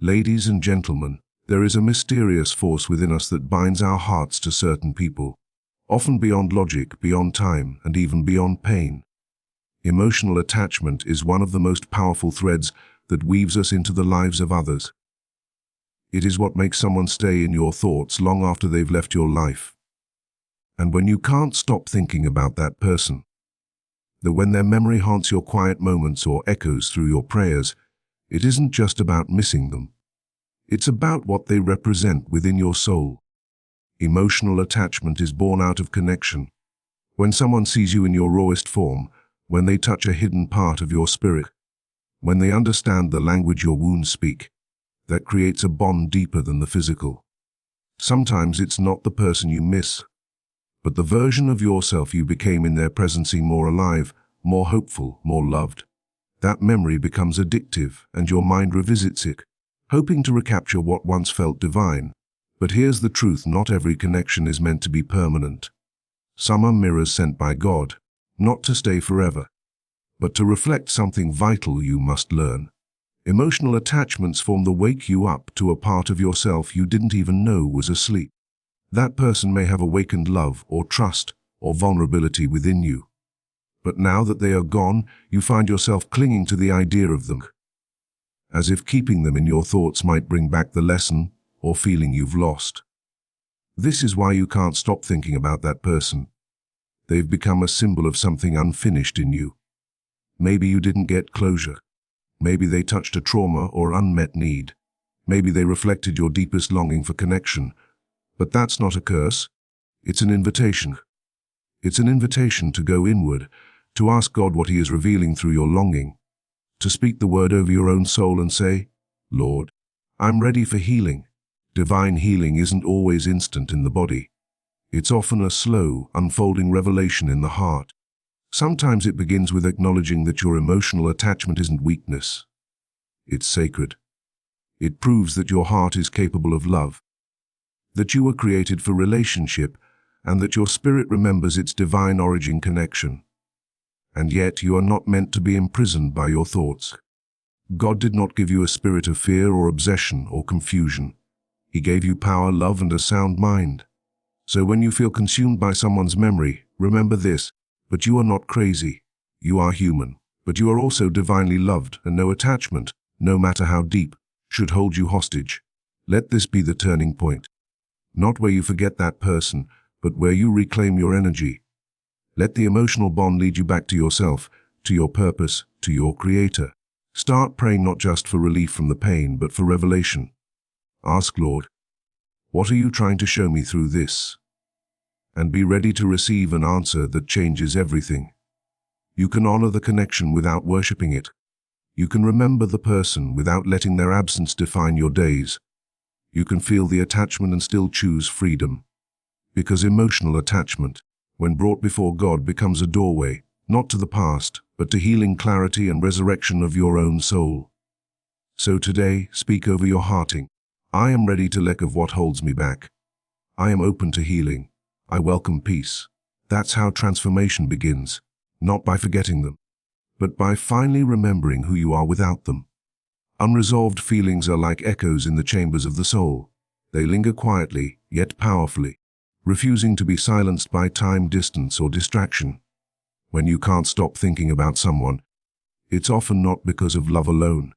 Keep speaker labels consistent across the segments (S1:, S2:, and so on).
S1: Ladies and gentlemen, there is a mysterious force within us that binds our hearts to certain people, often beyond logic, beyond time, and even beyond pain. Emotional attachment is one of the most powerful threads that weaves us into the lives of others. It is what makes someone stay in your thoughts long after they've left your life. And when you can't stop thinking about that person, when their memory haunts your quiet moments or echoes through your prayers, it isn't just about missing them. It's about what they represent within your soul. Emotional attachment is born out of connection. When someone sees you in your rawest form, when they touch a hidden part of your spirit, when they understand the language your wounds speak, that creates a bond deeper than the physical. Sometimes it's not the person you miss, but the version of yourself you became in their presence, more alive, more hopeful, more loved. That memory becomes addictive, and your mind revisits it, hoping to recapture what once felt divine. But here's the truth: not every connection is meant to be permanent. Some are mirrors sent by God, not to stay forever, but to reflect something vital you must learn. Emotional attachments form the wake you up to a part of yourself you didn't even know was asleep. That person may have awakened love or trust or vulnerability within you. But now that they are gone, you find yourself clinging to the idea of them, as if keeping them in your thoughts might bring back the lesson or feeling you've lost. This is why you can't stop thinking about that person. They've become a symbol of something unfinished in you. Maybe you didn't get closure. Maybe they touched a trauma or unmet need. Maybe they reflected your deepest longing for connection. But that's not a curse. It's an invitation. It's an invitation to go inward, to ask God what He is revealing through your longing, to speak the word over your own soul and say, "Lord, I'm ready for healing." Divine healing isn't always instant in the body. It's often a slow, unfolding revelation in the heart. Sometimes it begins with acknowledging that your emotional attachment isn't weakness. It's sacred. It proves that your heart is capable of love, that you were created for relationship, and that your spirit remembers its divine origin connection. And yet you are not meant to be imprisoned by your thoughts. God did not give you a spirit of fear or obsession or confusion. He gave you power, love, and a sound mind. So when you feel consumed by someone's memory, remember this: but you are not crazy. You are human, but you are also divinely loved, and no attachment, no matter how deep, should hold you hostage. Let this be the turning point. Not where you forget that person, but where you reclaim your energy. Let the emotional bond lead you back to yourself, to your purpose, to your Creator. Start praying not just for relief from the pain, but for revelation. Ask, "Lord, what are you trying to show me through this?" And be ready to receive an answer that changes everything. You can honor the connection without worshiping it. You can remember the person without letting their absence define your days. You can feel the attachment and still choose freedom. Because emotional attachment, when brought before God, becomes a doorway, not to the past, but to healing, clarity, and resurrection of your own soul. So today, speak over your hearting. I am ready to let go of what holds me back. I am open to healing. I welcome peace. That's how transformation begins, not by forgetting them, but by finally remembering who you are without them. Unresolved feelings are like echoes in the chambers of the soul. They linger quietly, yet powerfully, refusing to be silenced by time, distance, or distraction. When you can't stop thinking about someone, it's often not because of love alone.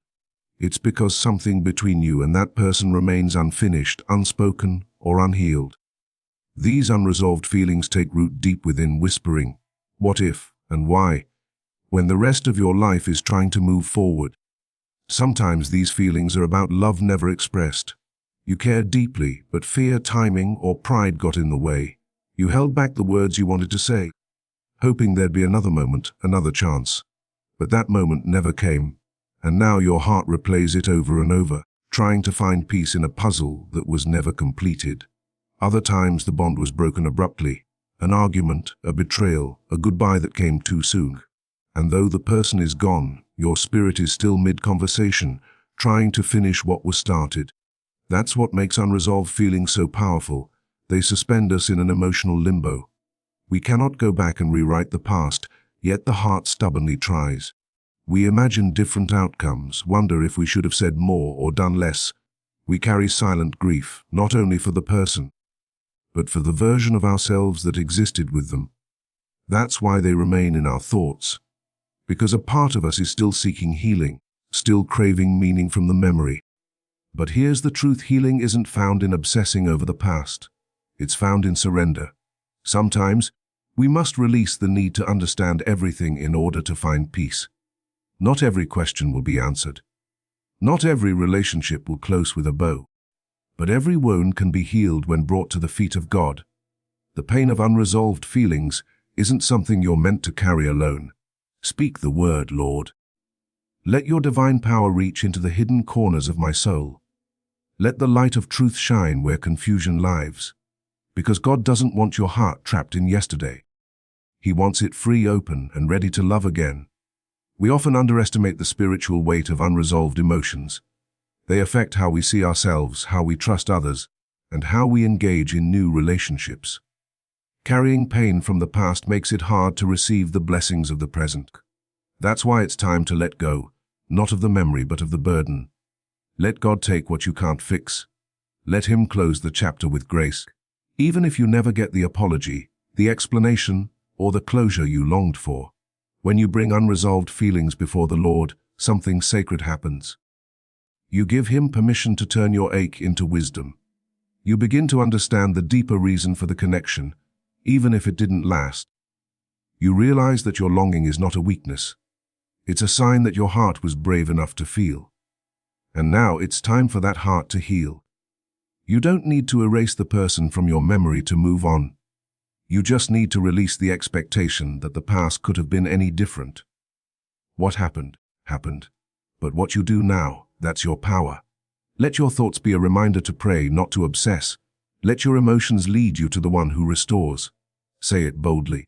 S1: It's because something between you and that person remains unfinished, unspoken, or unhealed. These unresolved feelings take root deep within, whispering, "What if?" and "Why?" when the rest of your life is trying to move forward. Sometimes these feelings are about love never expressed. You cared deeply, but fear, timing, or pride got in the way. You held back the words you wanted to say, hoping there'd be another moment, another chance. But that moment never came, and now your heart replays it over and over, trying to find peace in a puzzle that was never completed. Other times the bond was broken abruptly, an argument, a betrayal, a goodbye that came too soon. And though the person is gone, your spirit is still mid-conversation, trying to finish what was started. That's what makes unresolved feelings so powerful. They suspend us in an emotional limbo. We cannot go back and rewrite the past, yet the heart stubbornly tries. We imagine different outcomes, wonder if we should have said more or done less. We carry silent grief, not only for the person, but for the version of ourselves that existed with them. That's why they remain in our thoughts, because a part of us is still seeking healing, still craving meaning from the memory. But here's the truth: healing isn't found in obsessing over the past. It's found in surrender. Sometimes, we must release the need to understand everything in order to find peace. Not every question will be answered. Not every relationship will close with a bow. But every wound can be healed when brought to the feet of God. The pain of unresolved feelings isn't something you're meant to carry alone. Speak the word, Lord. Let your divine power reach into the hidden corners of my soul. Let the light of truth shine where confusion lives. Because God doesn't want your heart trapped in yesterday. He wants it free, open, and ready to love again. We often underestimate the spiritual weight of unresolved emotions. They affect how we see ourselves, how we trust others, and how we engage in new relationships. Carrying pain from the past makes it hard to receive the blessings of the present. That's why it's time to let go, not of the memory but of the burden. Let God take what you can't fix. Let Him close the chapter with grace. Even if you never get the apology, the explanation, or the closure you longed for. When you bring unresolved feelings before the Lord, something sacred happens. You give Him permission to turn your ache into wisdom. You begin to understand the deeper reason for the connection, even if it didn't last. You realize that your longing is not a weakness. It's a sign that your heart was brave enough to feel. And now it's time for that heart to heal. You don't need to erase the person from your memory to move on. You just need to release the expectation that the past could have been any different. What happened, happened. But what you do now, that's your power. Let your thoughts be a reminder to pray, not to obsess. Let your emotions lead you to the one who restores. Say it boldly.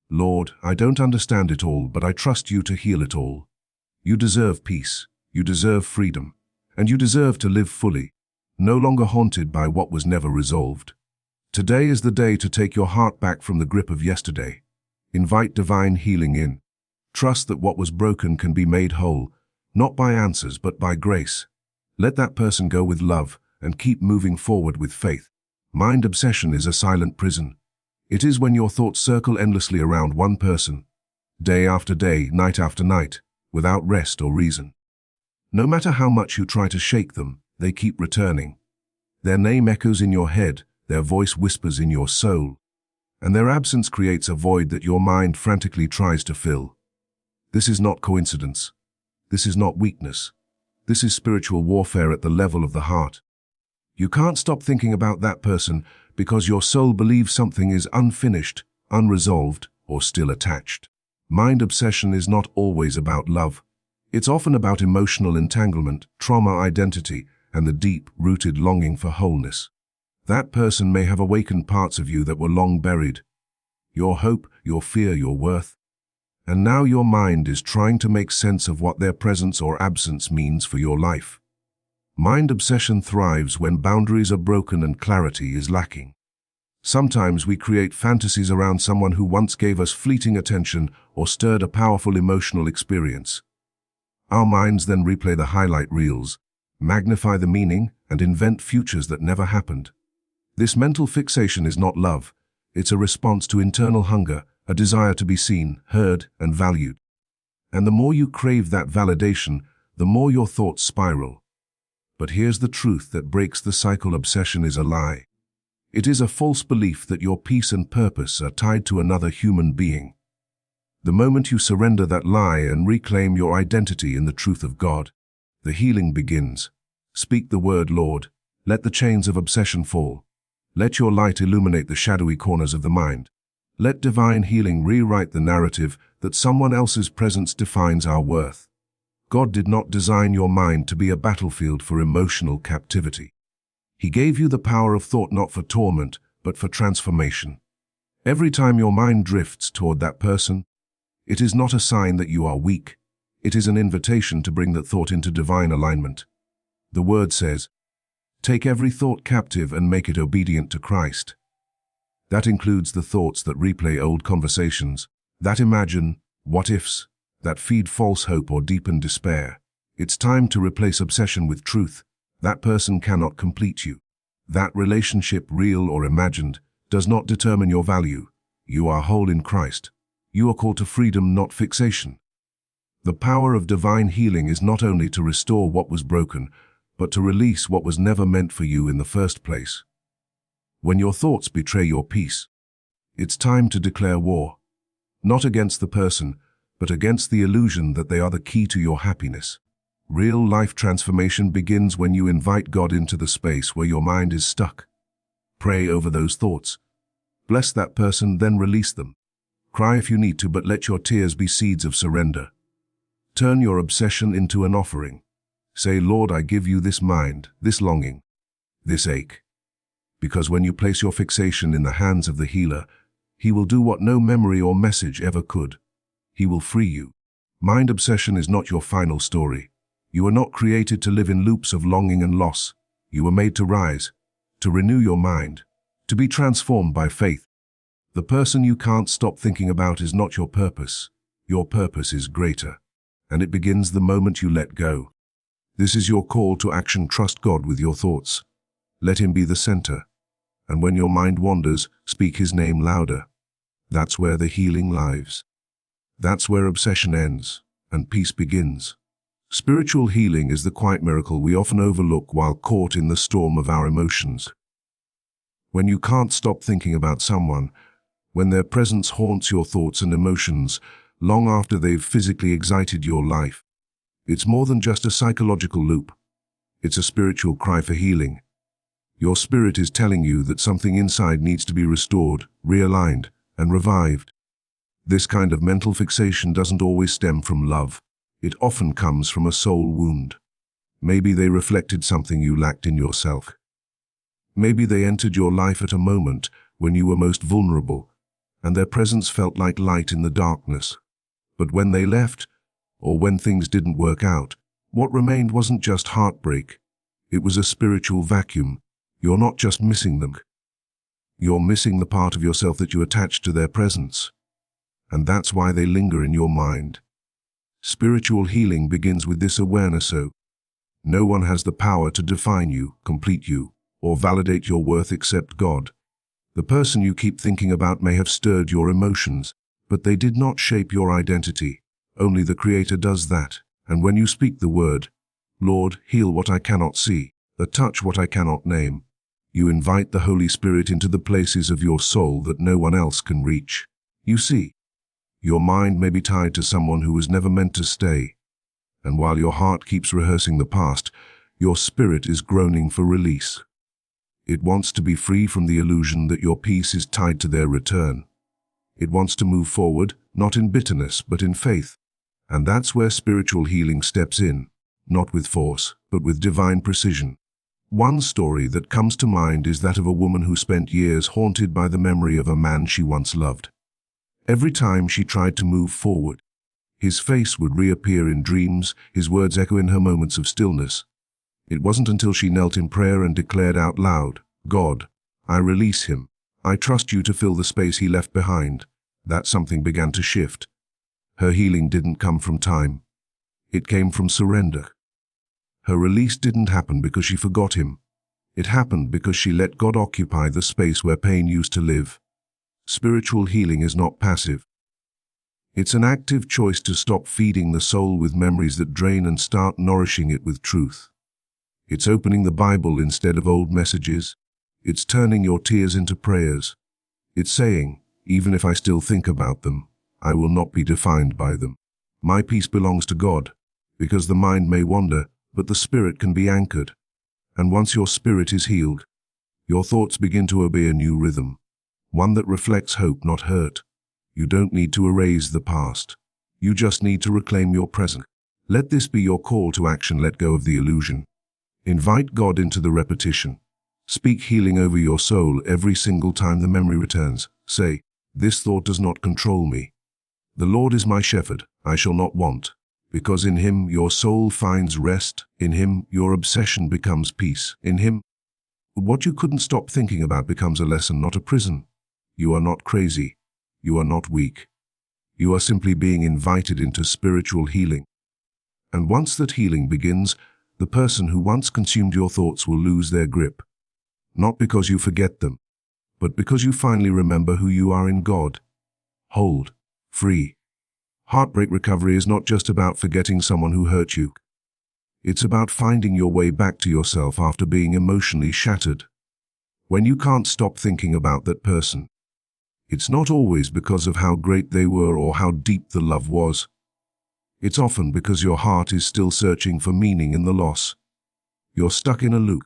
S1: Lord, I don't understand it all, but I trust you to heal it all. You deserve peace, you deserve freedom, and you deserve to live fully, no longer haunted by what was never resolved. Today is the day to take your heart back from the grip of yesterday. Invite divine healing in. Trust that what was broken can be made whole, not by answers but by grace. Let that person go with love and keep moving forward with faith. Mind obsession is a silent prison. It is when your thoughts circle endlessly around one person, day after day, night after night, without rest or reason. No matter how much you try to shake them, they keep returning. Their name echoes in your head, their voice whispers in your soul, and their absence creates a void that your mind frantically tries to fill. This is not coincidence. This is not weakness. This is spiritual warfare at the level of the heart. You can't stop thinking about that person because your soul believes something is unfinished, unresolved, or still attached. Mind obsession is not always about love. It's often about emotional entanglement, trauma identity, and the deep-rooted longing for wholeness. That person may have awakened parts of you that were long buried. Your hope, your fear, your worth. And now your mind is trying to make sense of what their presence or absence means for your life. Mind obsession thrives when boundaries are broken and clarity is lacking. Sometimes we create fantasies around someone who once gave us fleeting attention or stirred a powerful emotional experience. Our minds then replay the highlight reels, magnify the meaning, and invent futures that never happened. This mental fixation is not love. It's a response to internal hunger, a desire to be seen, heard, and valued. And the more you crave that validation, the more your thoughts spiral. But here's the truth that breaks the cycle: obsession is a lie. It is a false belief that your peace and purpose are tied to another human being. The moment you surrender that lie and reclaim your identity in the truth of God, the healing begins. Speak the word, Lord. Let the chains of obsession fall. Let your light illuminate the shadowy corners of the mind. Let divine healing rewrite the narrative that someone else's presence defines our worth. God did not design your mind to be a battlefield for emotional captivity. He gave you the power of thought not for torment, but for transformation. Every time your mind drifts toward that person, it is not a sign that you are weak. It is an invitation to bring that thought into divine alignment. The word says, "Take every thought captive and make it obedient to Christ." That includes the thoughts that replay old conversations, that imagine what-ifs, that feed false hope or deepen despair. It's time to replace obsession with truth. That person cannot complete you. That relationship, real or imagined, does not determine your value. You are whole in Christ. You are called to freedom, not fixation. The power of divine healing is not only to restore what was broken, but to release what was never meant for you in the first place. When your thoughts betray your peace, it's time to declare war, not against the person, but against the illusion that they are the key to your happiness. Real life transformation begins when you invite God into the space where your mind is stuck. Pray over those thoughts. Bless that person, then release them. Cry if you need to, but let your tears be seeds of surrender. Turn your obsession into an offering. Say, Lord, I give you this mind, this longing, this ache. Because when you place your fixation in the hands of the healer, he will do what no memory or message ever could. He will free you. Mind obsession is not your final story. You are not created to live in loops of longing and loss. You were made to rise, to renew your mind, to be transformed by faith. The person you can't stop thinking about is not your purpose. Your purpose is greater, and it begins the moment you let go. This is your call to action. Trust God with your thoughts. Let him be the center. And when your mind wanders, speak his name louder. That's where the healing lives. That's where obsession ends and peace begins. Spiritual healing is the quiet miracle we often overlook while caught in the storm of our emotions. When you can't stop thinking about someone, when their presence haunts your thoughts and emotions long after they've physically excited your life, it's more than just a psychological loop. It's a spiritual cry for healing. Your spirit is telling you that something inside needs to be restored, realigned, and revived. This kind of mental fixation doesn't always stem from love. It often comes from a soul wound. Maybe they reflected something you lacked in yourself. Maybe they entered your life at a moment when you were most vulnerable, and their presence felt like light in the darkness. But when they left, or when things didn't work out, what remained wasn't just heartbreak. It was a spiritual vacuum. You're not just missing them. You're missing the part of yourself that you attached to their presence. And that's why they linger in your mind. Spiritual healing begins with this awareness. No one has the power to define you, complete you, or validate your worth except God. The person you keep thinking about may have stirred your emotions, but they did not shape your identity. Only the Creator does that. And when you speak the word, Lord, heal what I cannot see, touch what I cannot name, you invite the Holy Spirit into the places of your soul that no one else can reach. You see, your mind may be tied to someone who was never meant to stay. And while your heart keeps rehearsing the past, your spirit is groaning for release. It wants to be free from the illusion that your peace is tied to their return. It wants to move forward, not in bitterness, but in faith. And that's where spiritual healing steps in, not with force, but with divine precision. One story that comes to mind is that of a woman who spent years haunted by the memory of a man she once loved. Every time she tried to move forward, his face would reappear in dreams, his words echo in her moments of stillness. It wasn't until she knelt in prayer and declared out loud, God, I release him. I trust you to fill the space he left behind, that something began to shift. Her healing didn't come from time. It came from surrender. Her release didn't happen because she forgot him. It happened because she let God occupy the space where pain used to live. Spiritual healing is not passive. It's an active choice to stop feeding the soul with memories that drain and start nourishing it with truth. It's opening the Bible instead of old messages. It's turning your tears into prayers. It's saying, even if I still think about them, I will not be defined by them. My peace belongs to God, because the mind may wander, but the spirit can be anchored. And once your spirit is healed, your thoughts begin to obey a new rhythm, one that reflects hope, not hurt. You don't need to erase the past. You just need to reclaim your present. Let this be your call to action. Let go of the illusion. Invite God into the repetition. Speak healing over your soul every single time the memory returns. Say, this thought does not control me. The Lord is my shepherd, I shall not want. Because in him your soul finds rest, in him your obsession becomes peace, in him what you couldn't stop thinking about becomes a lesson, not a prison. You are not crazy. You are not weak. You are simply being invited into spiritual healing. And once that healing begins, the person who once consumed your thoughts will lose their grip. Not because you forget them, but because you finally remember who you are in God. Hold. Free. Heartbreak recovery is not just about forgetting someone who hurt you. It's about finding your way back to yourself after being emotionally shattered. When you can't stop thinking about that person, it's not always because of how great they were or how deep the love was. It's often because your heart is still searching for meaning in the loss. You're stuck in a loop,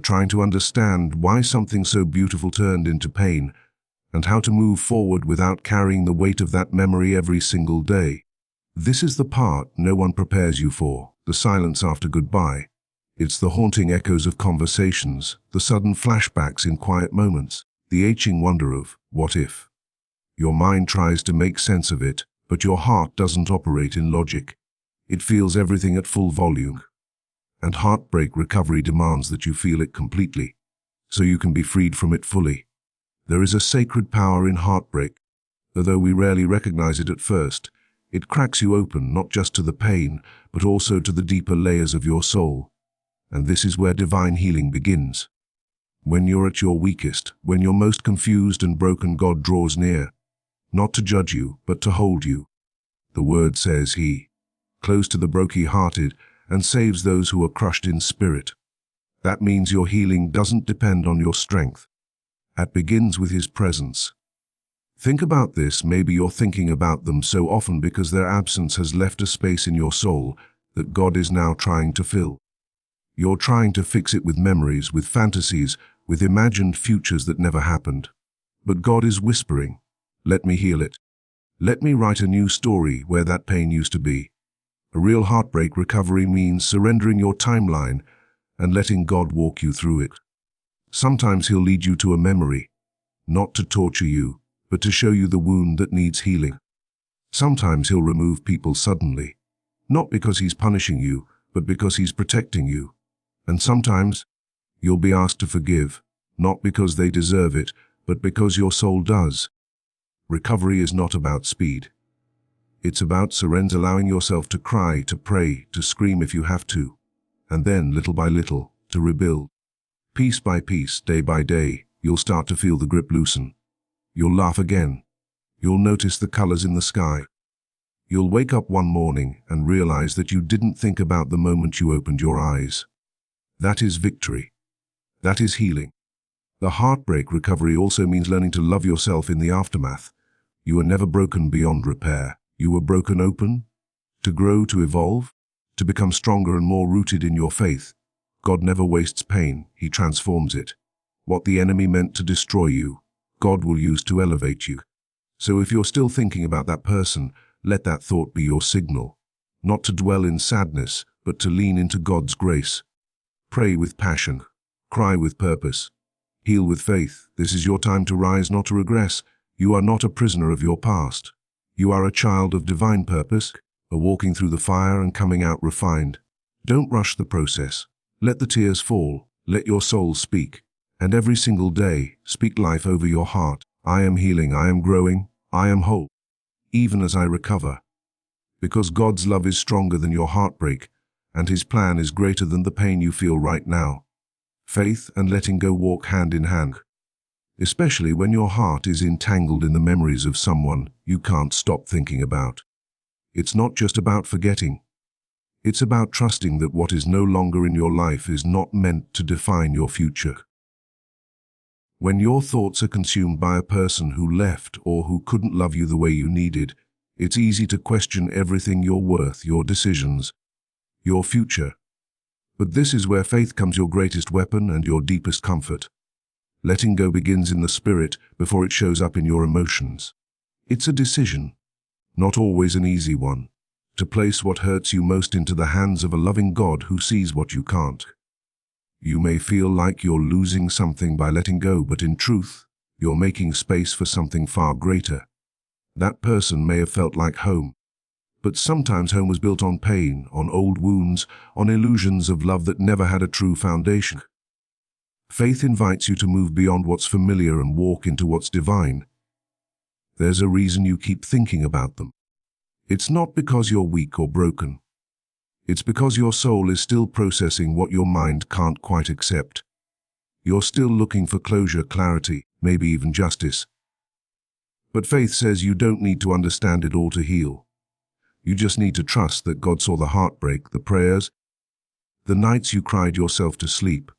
S1: trying to understand why something so beautiful turned into pain, and how to move forward without carrying the weight of that memory every single day. This is the part no one prepares you for, the silence after goodbye. It's the haunting echoes of conversations, the sudden flashbacks in quiet moments, the aching wonder of, what if? Your mind tries to make sense of it, but your heart doesn't operate in logic. It feels everything at full volume. And heartbreak recovery demands that you feel it completely, so you can be freed from it fully. There is a sacred power in heartbreak. Although we rarely recognize it at first, it cracks you open not just to the pain, but also to the deeper layers of your soul. And this is where divine healing begins. When you're at your weakest, when you're most confused and broken, God draws near, not to judge you, but to hold you. The word says He, close to the broken-hearted, and saves those who are crushed in spirit. That means your healing doesn't depend on your strength. It begins with His presence. Think about this. Maybe you're thinking about them so often because their absence has left a space in your soul that God is now trying to fill. You're trying to fix it with memories, with fantasies, with imagined futures that never happened. But God is whispering, let me heal it. Let me write a new story where that pain used to be. A real heartbreak recovery means surrendering your timeline and letting God walk you through it. Sometimes He'll lead you to a memory, not to torture you, but to show you the wound that needs healing. Sometimes He'll remove people suddenly, not because He's punishing you, but because He's protecting you. And sometimes you'll be asked to forgive, not because they deserve it, but because your soul does. Recovery is not about speed. It's about surrender, allowing yourself to cry, to pray, to scream if you have to, and then, little by little, to rebuild. Piece by piece, day by day, you'll start to feel the grip loosen. You'll laugh again. You'll notice the colors in the sky. You'll wake up one morning and realize that you didn't think about the moment you opened your eyes. That is victory. That is healing. The heartbreak recovery also means learning to love yourself in the aftermath. You were never broken beyond repair. You were broken open, to grow, to evolve, to become stronger and more rooted in your faith. God never wastes pain, He transforms it. What the enemy meant to destroy you, God will use to elevate you. So if you're still thinking about that person, let that thought be your signal. Not to dwell in sadness, but to lean into God's grace. Pray with passion. Cry with purpose. Heal with faith. This is your time to rise, not to regress. You are not a prisoner of your past. You are a child of divine purpose, a walking through the fire and coming out refined. Don't rush the process. Let the tears fall. Let your soul speak. And every single day, speak life over your heart. I am healing. I am growing. I am whole. Even as I recover. Because God's love is stronger than your heartbreak, and His plan is greater than the pain you feel right now. Faith and letting go walk hand in hand. Especially when your heart is entangled in the memories of someone you can't stop thinking about. It's not just about forgetting. It's about trusting that what is no longer in your life is not meant to define your future. When your thoughts are consumed by a person who left or who couldn't love you the way you needed, it's easy to question everything: your worth, your decisions, your future. But this is where faith becomes your greatest weapon and your deepest comfort. Letting go begins in the spirit before it shows up in your emotions. It's a decision, not always an easy one, to place what hurts you most into the hands of a loving God who sees what you can't. You may feel like you're losing something by letting go, but in truth, you're making space for something far greater. That person may have felt like home, but sometimes home was built on pain, on old wounds, on illusions of love that never had a true foundation. Faith invites you to move beyond what's familiar and walk into what's divine. there's a reason you keep thinking about them. It's not because you're weak or broken. It's because your soul is still processing what your mind can't quite accept. You're still looking for closure, clarity, maybe even justice. But faith says you don't need to understand it all to heal. You just need to trust that God saw the heartbreak, the prayers, the nights you cried yourself to sleep,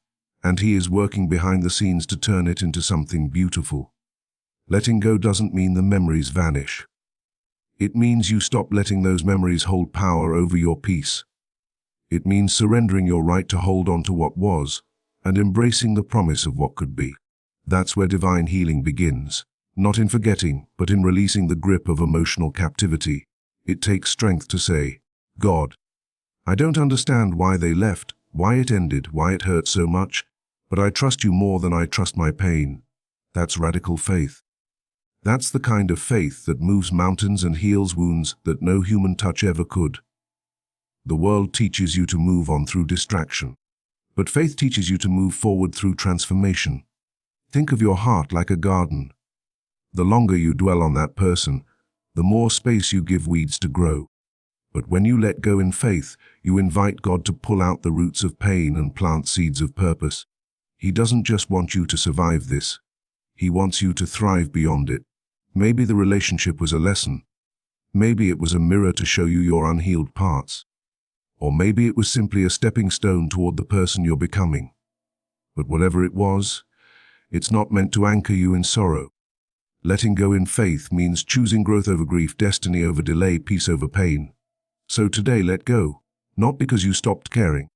S1: and He is working behind the scenes to turn it into something beautiful. Letting go doesn't mean the memories vanish. It means you stop letting those memories hold power over your peace. It means surrendering your right to hold on to what was and embracing the promise of what could be. That's where divine healing begins, not in forgetting, but in releasing the grip of emotional captivity. It takes strength to say, God, I don't understand why they left, why it ended, why it hurt so much, but I trust you more than I trust my pain. That's radical faith. That's the kind of faith that moves mountains and heals wounds that no human touch ever could. The world teaches you to move on through distraction, but faith teaches you to move forward through transformation. Think of your heart like a garden. The longer you dwell on that person, the more space you give weeds to grow. But when you let go in faith, you invite God to pull out the roots of pain and plant seeds of purpose. He doesn't just want you to survive this. He wants you to thrive beyond it. Maybe the relationship was a lesson. Maybe it was a mirror to show you your unhealed parts. Or maybe it was simply a stepping stone toward the person you're becoming. But whatever it was, it's not meant to anchor you in sorrow. Letting go in faith means choosing growth over grief, destiny over delay, peace over pain. So today, let go, not because you stopped caring,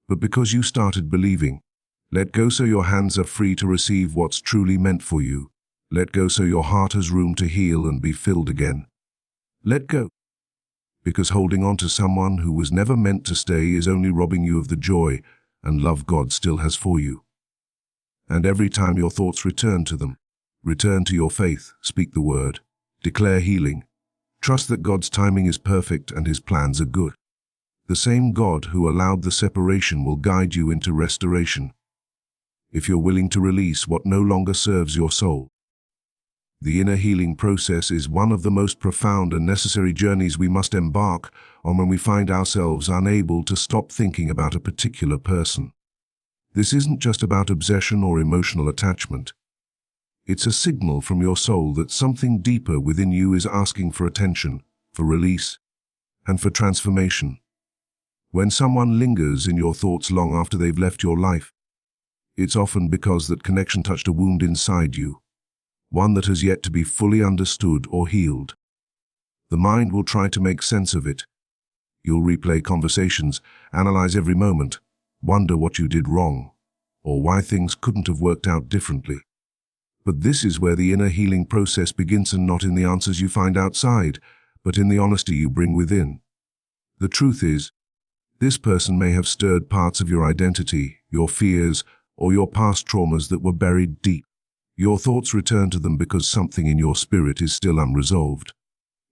S1: but because you started believing. Let go so your hands are free to receive what's truly meant for you. Let go so your heart has room to heal and be filled again. Let go, because holding on to someone who was never meant to stay is only robbing you of the joy and love God still has for you. And every time your thoughts return to them, return to your faith, speak the word, declare healing. Trust that God's timing is perfect and His plans are good. The same God who allowed the separation will guide you into restoration, if you're willing to release what no longer serves your soul. The inner healing process is one of the most profound and necessary journeys we must embark on when we find ourselves unable to stop thinking about a particular person. This isn't just about obsession or emotional attachment. It's a signal from your soul that something deeper within you is asking for attention, for release, and for transformation. When someone lingers in your thoughts long after they've left your life, it's often because that connection touched a wound inside you, one that has yet to be fully understood or healed. The mind will try to make sense of it. You'll replay conversations, analyze every moment, wonder what you did wrong, or why things couldn't have worked out differently. But this is where the inner healing process begins, and not in the answers you find outside, but in the honesty you bring within. The truth is, this person may have stirred parts of your identity, your fears, or your past traumas that were buried deep. Your thoughts return to them because something in your spirit is still unresolved.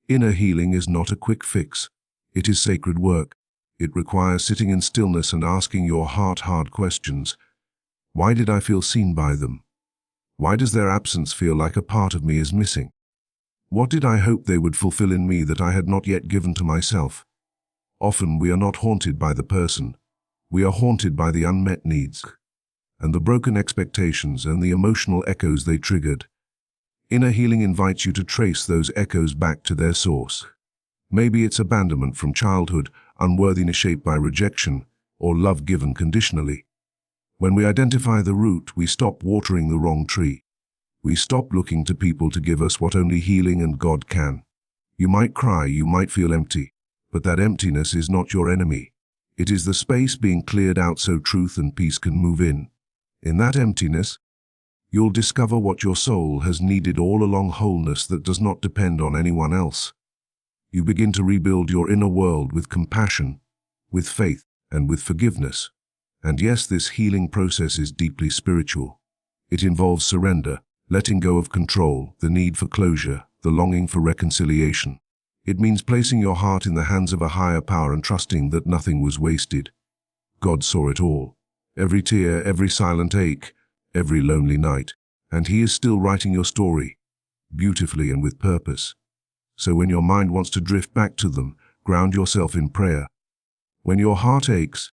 S1: Inner healing is not a quick fix. It is sacred work. It requires sitting in stillness and asking your heart hard questions. Why did I feel seen by them? Why does their absence feel like a part of me is missing? What did I hope they would fulfill in me that I had not yet given to myself? Often we are not haunted by the person. We are haunted by the unmet needs, and the broken expectations and the emotional echoes they triggered. Inner healing invites you to trace those echoes back to their source. Maybe it's abandonment from childhood, unworthiness shaped by rejection, or love given conditionally. When we identify the root, we stop watering the wrong tree. We stop looking to people to give us what only healing and God can. You might cry, you might feel empty, but that emptiness is not your enemy. It is the space being cleared out so truth and peace can move in. In that emptiness, you'll discover what your soul has needed all along, wholeness that does not depend on anyone else. You begin to rebuild your inner world with compassion, with faith, and with forgiveness. And yes, this healing process is deeply spiritual. It involves surrender, letting go of control, the need for closure, the longing for reconciliation. It means placing your heart in the hands of a higher power and trusting that nothing was wasted. God saw it all. Every tear, every silent ache, every lonely night. And He is still writing your story. beautifully and with purpose. So when your mind wants to drift back to them, ground yourself in prayer. When your heart aches,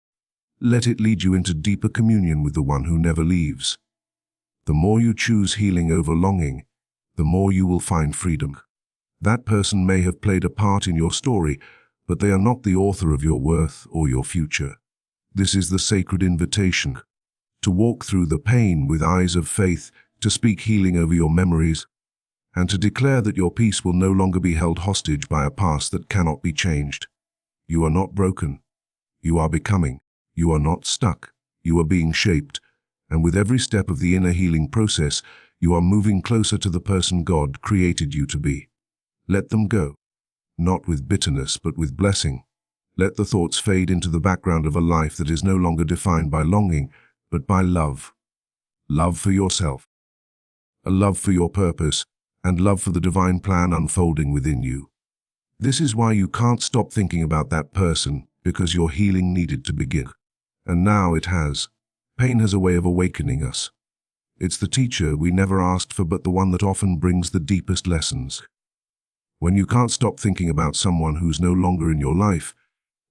S1: let it lead you into deeper communion with the one who never leaves. The more you choose healing over longing, the more you will find freedom. That person may have played a part in your story, but they are not the author of your worth or your future. This is the sacred invitation to walk through the pain with eyes of faith, to speak healing over your memories, and to declare that your peace will no longer be held hostage by a past that cannot be changed. You are not broken. You are becoming. You are not stuck. You are being shaped. And with every step of the inner healing process, you are moving closer to the person God created you to be. Let them go. Not with bitterness, but with blessing. Let the thoughts fade into the background of a life that is no longer defined by longing, but by love. Love for yourself. A love for your purpose, and love for the divine plan unfolding within you. This is why you can't stop thinking about that person, because your healing needed to begin. And now it has. Pain has a way of awakening us. It's the teacher we never asked for, but the one that often brings the deepest lessons. When you can't stop thinking about someone who's no longer in your life,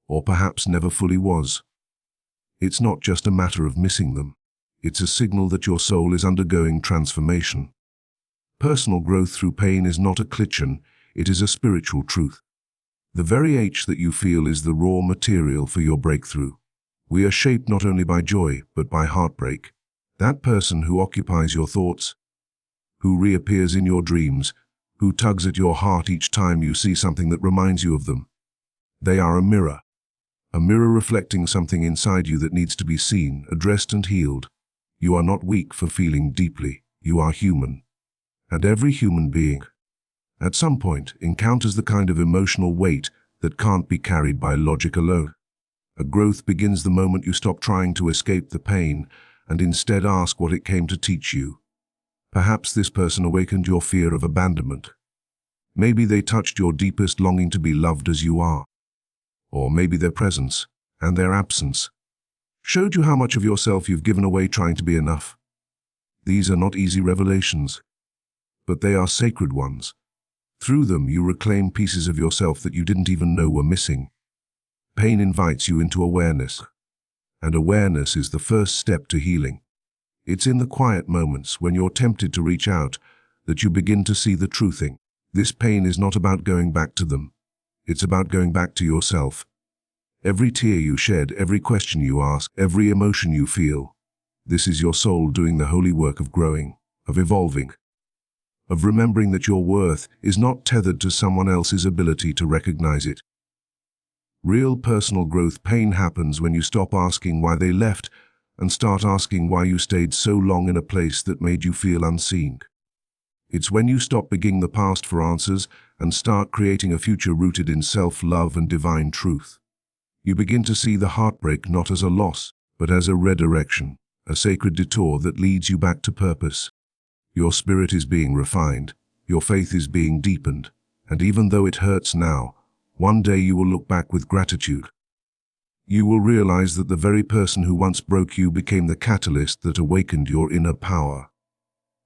S1: or perhaps never fully was, it's not just a matter of missing them. It's a signal that your soul is undergoing transformation. Personal growth through pain is not a cliché, it is a spiritual truth. The very ache that you feel is the raw material for your breakthrough. We are shaped not only by joy, but by heartbreak. That person who occupies your thoughts, who reappears in your dreams, who tugs at your heart each time you see something that reminds you of them. They are a mirror reflecting something inside you that needs to be seen, addressed and healed. You are not weak for feeling deeply. You are human. And every human being, at some point, encounters the kind of emotional weight that can't be carried by logic alone. A growth begins the moment you stop trying to escape the pain and instead ask what it came to teach you. Perhaps this person awakened your fear of abandonment. Maybe they touched your deepest longing to be loved as you are. Or maybe their presence and their absence showed you how much of yourself you've given away trying to be enough. These are not easy revelations, but they are sacred ones. Through them, you reclaim pieces of yourself that you didn't even know were missing. Pain invites you into awareness, and awareness is the first step to healing. It's in the quiet moments when you're tempted to reach out that you begin to see the true thing. This pain is not about going back to them. It's about going back to yourself. Every tear you shed, every question you ask, every emotion you feel, this is your soul doing the holy work of growing, of evolving, of remembering that your worth is not tethered to someone else's ability to recognize it. Real personal growth pain happens when you stop asking why they left and start asking why you stayed so long in a place that made you feel unseen. It's when you stop begging the past for answers and start creating a future rooted in self-love and divine truth. You begin to see the heartbreak not as a loss, but as a redirection, a sacred detour that leads you back to purpose. Your spirit is being refined, your faith is being deepened, and even though it hurts now, one day you will look back with gratitude. You will realize that the very person who once broke you became the catalyst that awakened your inner power.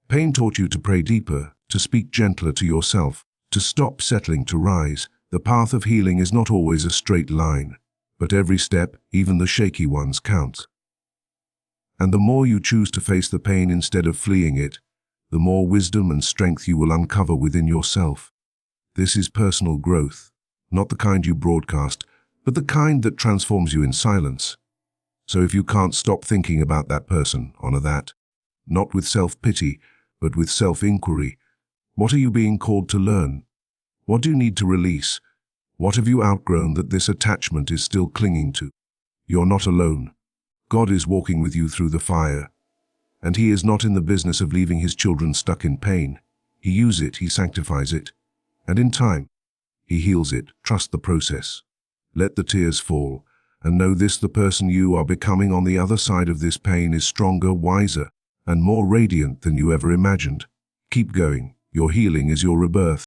S1: Pain taught you to pray deeper, to speak gentler to yourself, to stop settling to rise. The path of healing is not always a straight line, but every step, even the shaky ones, counts. And the more you choose to face the pain instead of fleeing it, the more wisdom and strength you will uncover within yourself. This is personal growth, not the kind you broadcast, but the kind that transforms you in silence. So if you can't stop thinking about that person, honor that. Not with self-pity, but with self-inquiry. What are you being called to learn? What do you need to release? What have you outgrown that this attachment is still clinging to? You're not alone. God is walking with you through the fire. And He is not in the business of leaving His children stuck in pain. He uses it, He sanctifies it. And in time, He heals it. Trust the process. Let the tears fall. And know this: the person you are becoming on the other side of this pain is stronger, wiser, and more radiant than you ever imagined. Keep going. Your healing is your rebirth.